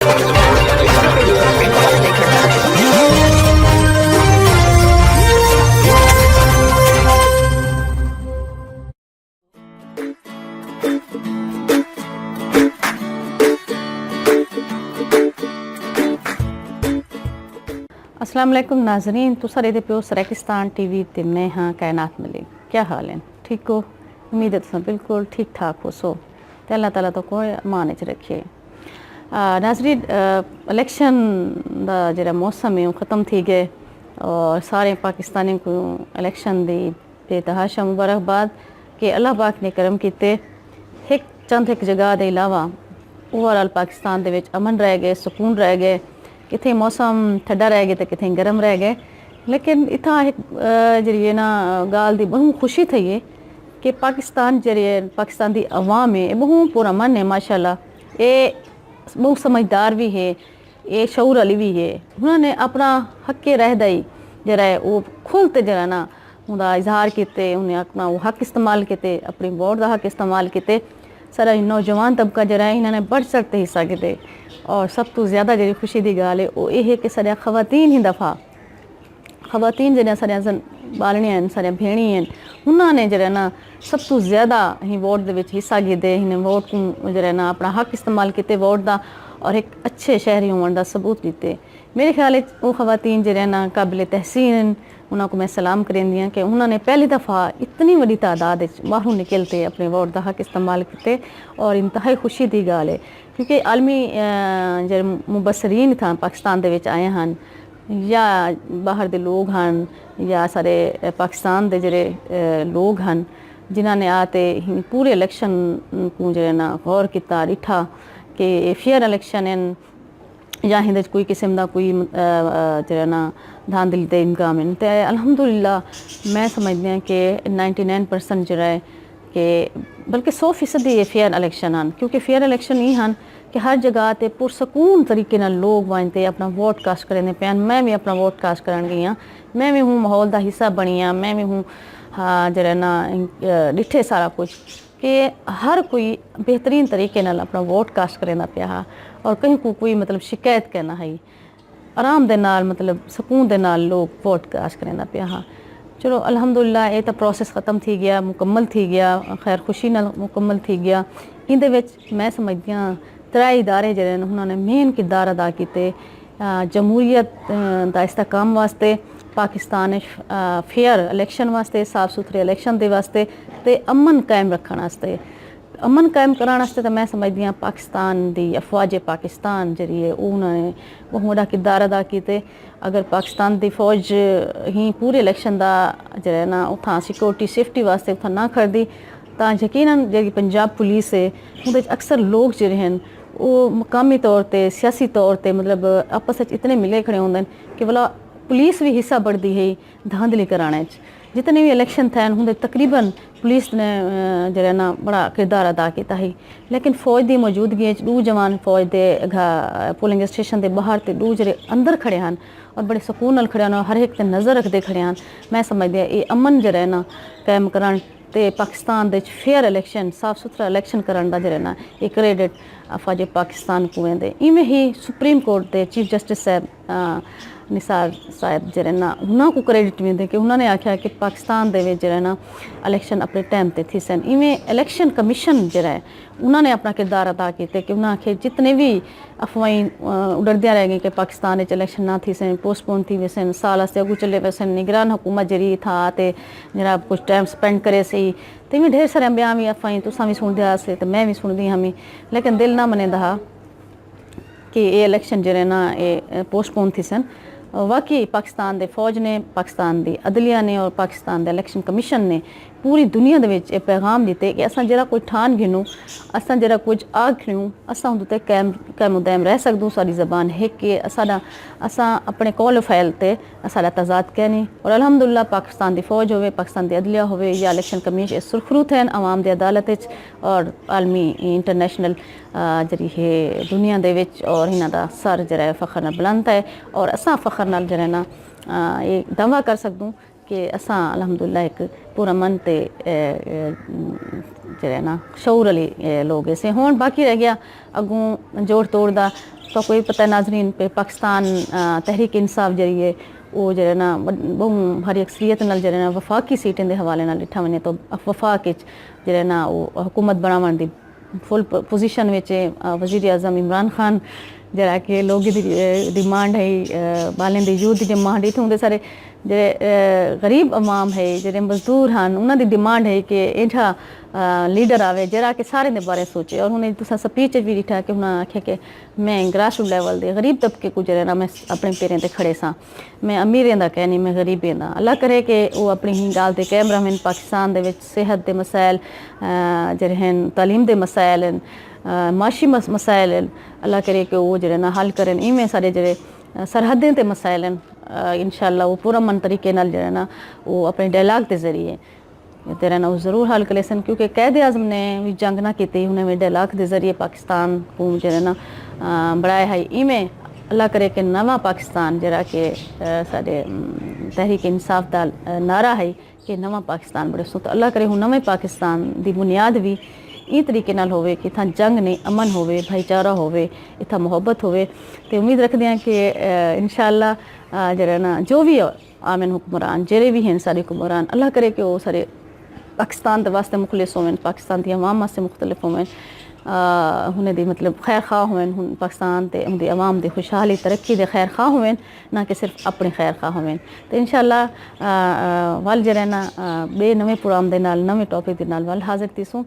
अस्सलाम वालेकुम नाज़रीन, तुसा दे पियो सराकिस्तान टीवी ते मैं हाँ कायनात मलिक। क्या हाल है? ठीक हो? उम्मीद है तुम बिल्कुल ठीक ठाक हो। सो ते अल्लाह ताला तो कोई मान च रखे। नाज़रीन, इलेक्शन दा जेड़ा मौसम है वो ख़त्म थी गए और सारे पाकिस्तानी को इलेक्शन दी बेतहाशा मुबारकबाद कि अल्लाह पाक ने करम किते। एक जगह के अलावा ओवरऑल पाकिस्तान दे विच अमन रह गए, सुकून रह गए। कितने मौसम ठंडा रह गया तो कितने गर्म रह गए। लेकिन इतना एक जी ना गाल दी बहुत खुशी थी है कि पाकिस्तान पाकिस्तान की अवाम है बहुत पुरअमन है माशाल्लाह। ये बहुत समझदार भी है, ये शऊर वाली भी है। उन्होंने अपना हक रहदाई जरा है वो खुलते जरा ना उनका इजहार किते, उन्हें अपना वो हक इस्तेमाल किते, अपनी वोट का हक इस्तेमाल किते। सारा नौजवान तबका जरा है इन्होंने बढ़ चढ़ के हिस्सा किते और सब तो ज़्यादा जी खुशी की गाल है वो ये कि सारे खवातीन ही दफ़ा खवातीन जरा सारे बालनियां सारे भेणियां उन्होंने जरा ना सब तो ज़्यादा ही वोट दे विच हिस्सा गिदे, इन्हें वोट को जरा ना अपना हक इस्तेमाल किते वोट का और एक अच्छे शहरी होने का सबूत दिते। मेरे ख्याल वो खवातीन जरा ना काबिल तहसीन उन्होंने मैं सलाम करेंदी हाँ कि उन्होंने पहली दफ़ा इतनी बड़ी तादाद बाहरों निकलते अपने वोट का हक इस्तेमाल किते और इंतहाई खुशी की गाल है क्योंकि आलमी जो मुबसरीन था पाकिस्तान दे विच आए हैं या बाहर दे लोग हैं या सारे पाकिस्तान दे जरे लोग हैं जिन्होंने आते पूरे इलेक्शन को जो ना गौर किया डिठा कि फेयर इलेक्शन हैं या हिंद कोई किस्म का कोई जो ना धांधली के इम्कान है। तो अल्हम्दुलिल्लाह मैं समझदी हाँ कि 99% जो है कि बल्कि 100% ये फेयर इलेक्शन हैं क्योंकि फेयर इलेक्शन ये हैं कि हर जगह ते पुरसकून तरीके नाल लोग वनते अपना वोट कास्ट करेंदे पैन। मैं भी अपना वोट कास्ट करन गई हाँ, मैं भी हूँ माहौल का हिस्सा बनी हाँ, मैं भी हूँ जरा ना डिठे सारा कुछ कि हर कोई बेहतरीन तरीके नाल अपना वोट कास्ट करेंदा पिया और कहीं को कोई मतलब शिकायत करना है आराम दे नाल मतलब सुकून दे नाल लोग वोट कास्ट करेंदा पिया। चलो अल्हम्दुलिल्लाह ये तो प्रोसेस ख़त्म थी गया, मुकम्मल थी गया, खैर खुशी नाल मुकम्मल थी गया। इंदे विच मैं समझदी हाँ 3 इदारे जड़े उन्होंने मेन किरदार अदा किए जमहूरीत का इस्तेकाम वास्ते, पाकिस्तान फेयर इलेक्शन वास्ते, साफ सुथरे इलेक्शन के वास्ते ते अमन कायम रखने वास्ते। अमन कायम कराने वास्ते तो मैं समझदी हाँ पाकिस्तान की अफवाज पाकिस्तान जी है उन्होंने बहुत बड़ा किरदार अदा किए। अगर पाकिस्तान की फौज ही पूरे इलेक्शन का जो ना उतना सिक्योरिटी सेफ्टी वास्ते उतना ना करती तो यकीनन जी पंजाब पुलिस है उन अक्सर लोग जोड़े हैं वो मकामी तौर पर सियासी तौर पर मतलब आपस इतने मिले खड़े होंगे कि भला पुलिस भी हिस्सा बढ़ती है धांधली कराने जितने भी इलेक्शन थे उनके तकरीबन पुलिस ने जरा ना बड़ा किरदार अदा किया है। लेकिन फौज की मौजूदगी 2 जवान फौज के पोलिंग स्टेशन के बाहर तो 2 जरे अंदर खड़े हैं और बड़े सुकून नाल खड़े हैं और हर एक नज़र रखते खड़े हैं। मैं समझदी ये अमन जरा है ना कायम करान ते पाकिस्तान दे फेयर इलेक्शन साफ सुथरा इलेक्शन करन दा जरा ना एक क्रेडिट अफवाज पाकिस्तान को वेंदे। इवें ही सुप्रीम कोर्ट के चीफ जस्टिस साहब निसार साहब जरा ना उन्होंने को क्रेडिट वेंदे कि उन्होंने आख्या कि पाकिस्तान दे विच जरा ना इलेक्शन अपने टाइम ते थी सन। इवें इलेक्शन कमीशन जरा है उन्होंने अपना किरदार अदा किया कि उन्होंने आखे जितने भी अफवाहें उड़दियाँ रह गई कि पाकिस्तान इलेक्शन ना थी सन, पोस्टपोन थी वे सन, साल से अगू चले वे सन, निगरान हुकूमत जरी था ते जरा कुछ टाइम स्पेंड करे सी तो इवें ढेर सारे बयान भी अफवाहें तुसा भी सुनते से तो मैं भी सुनती हमी। लेकिन दिल ना मने हा कि ये इलेक्शन जरे ना ये पोस्टपोन थी सन। वाकई पाकिस्तान दे फौज ने, पाकिस्तान दी अदलिया ने और पाकिस्तान दे इलेक्शन कमीशन ने पूरी दुनिया दे विच पैगाम दिते कि असां जरा कोई ठान गिनूं, असां जरा कुछ आखियूं, असां उंदे ते कायम दायम रह सकदूं। साडी ज़बान है कि असां अपने कौल फैल ते साडा तजाद कहनी और अल्हम्दुलिल्लाह पाकिस्तान दी फौज होवे, पाकिस्तान दी अदलिया होवे या इलेक्शन कमीशन सुरखरू थे आवाम दी अदालत और आलमी इंटरनेशनल जरी है दुनिया दे विच और इन्हां दा सर जरा फखर नाल बुलंद है और असां फखर नाल जरा ना ये दावा कर सकदूं कि असां अल्हम्दुलिल्लाह एक पुरअमन ते जरा ना शऊर वाले लोग ऐसे हों। बाकी रह गया अगों जोड़ तोड़ दा तो कोई पता है नाजरीन पे पाकिस्तान तहरीक इंसाफ जरिए वो जो है ना बहु भारी अक्सरियत नाल जो है ना वफाकी सीटें के हवाले नाल डिठा वने तो वफाक जो है ना वो हुकूमत बनावन दी फुल पोजीशन में वज़ीर आज़म इमरान खान जरा कि लोग डिमांड है बालें दी यूथ की डिमांड इतने होंगे सारे जे गरीब अवाम है जे मजदूर हैं उन्होंने दी डिमांड है कि एठा लीडर आवे जरा कि सारे दे बारे सोचे और उन्हें तुसा स्पीच भी दिखा कि उन्हें आख्या कि मैं ग्रास रूट लेवल दे गरीब तबके को जरा मैं अपने पैरें ते खड़े सा मैं अमीरें दा कहनी मैं गरीबें दा अल्लाह करे कि वो अपनी ही गाल ते कैमरा में पाकिस्तान दे विच सेहत दे मसाइल जेह्ड़े हैं तालीम दे मसाइल हैं माशी मसाइल हैं अल्लाह करे कि वो जेह्ड़े ना हल करन इवें सारे जेह्ड़े सरहदें ते मसाइल हैं इंशाअल्लाह वो पूरा मन तरीके नाल जेह्ड़ा ना वो अपने डायलॉग के जरिए तेरा ना वो ज़रूर हल करे सन क्योंकि कैद आज़म ने भी जंग ना की उन्हें डायलॉग के जरिए पाकिस्तान को जेह्ड़ा ना बढ़ाया है इवें अल्लाह करे कि नवा पाकिस्तान जरा कि साढ़े तहरीक इंसाफ का नारा है कि नवा पाकिस्तान बड़े सो तो अल्लाह करे हूँ नवे पाकिस्तान की बुनियाद भी ई तरीके नाल होवे कि इतना जंग नहीं अमन होवे भाईचारा होवे इतना मुहब्बत होवे तो उम्मीद रखते हैं कि इंशाअल्लाह जरा ना जो भी आमिन हुक्मरान जेरे भी हैं सारे हुक्मरान अल्लाह करे कि वो सारे पाकिस्तान के वास्ते मुखलिस होवें पाकिस्तान की अवाम वास्ते मुख्तलिफ होवें उन्हें दी मतलब खैर खा होवें पाकिस्तान ते उनकी अवाम की खुशहाली तरक्की दे खैर खा होवें ना कि सिर्फ अपने खैर खा होवें तो इंशाअल्लाह वल जरा ना बे नवे प्रोग्राम दे नाल नवे टॉपिक दे नाल वल हाजिर थीसूं।